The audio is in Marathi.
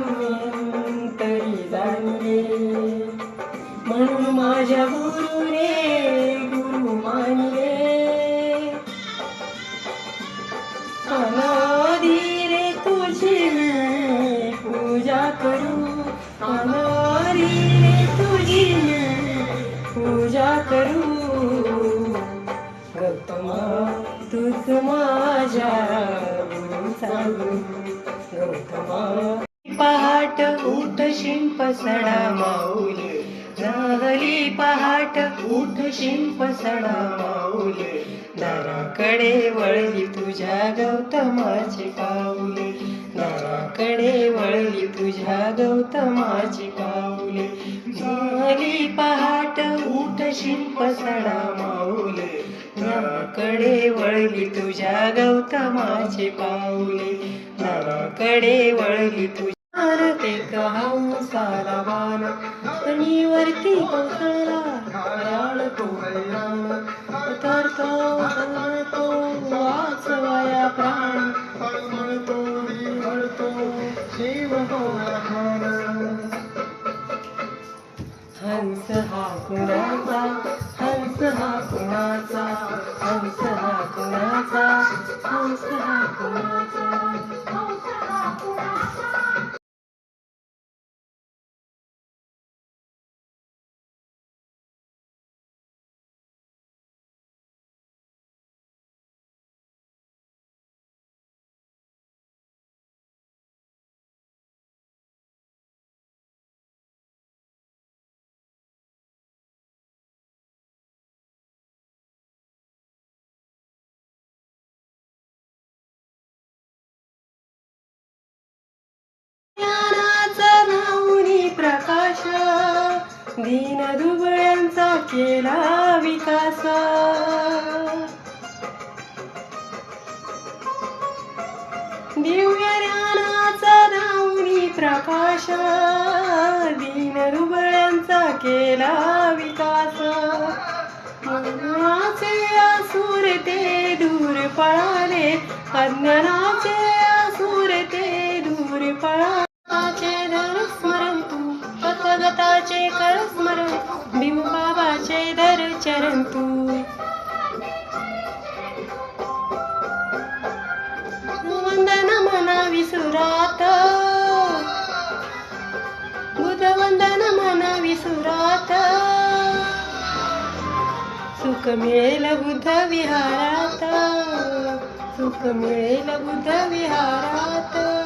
अंतरी जाणले, म्हणून माझ्या गुरुने गुरु मानले. अनादी रे तुझी मी पूजा करू, अनादी रे तुझी मी पूजा करू. गौतमा तूच माझ्या गुरुचा गुरु, गौतमा पहाट उठ शिंप सडा माऊली, झाली पहाट उठ शिंप सडा माऊली. दाराकडे वळली तुझ्या गौतमाची पाऊले, दाराकडे वळली तुझ्या गौतमाची पाऊले. झाली पहाट उठ शिंप सडा माऊले, दाराकडे वळली तुझ्या गौतमाची पाऊले, दाराकडे वळली तुझ्या. ते हंसाला बाण वरती कौशला हराळ तो हैराण, तरतो तरतो वाचवाया प्राण, म्हणतो म्हणतो शिव हो लहान. हंस हा कुणाचा, हंस हा कुणाचा, हंस हा कुणाचा, हंस हा कुणाचा. प्रकाश दीन दुबळ्यांचा केला विकास. दिव्य ज्ञानाचा धावनी प्रकाश दीन दुबळ्यांचा केला विकास. अज्ञानाचे असुर ते दूर पळाले, अज्ञानाचे असुर ते दूर पळाले. तथागताचे कर स्मरण, भीमबाबाचे दर चरण तू. वंदन म्हणा विसुरात, बुध वंदन म्हणा विसुरात. सुख मिळेल बुद्ध विहारात, सुख मिळेल बुद्ध विहारात.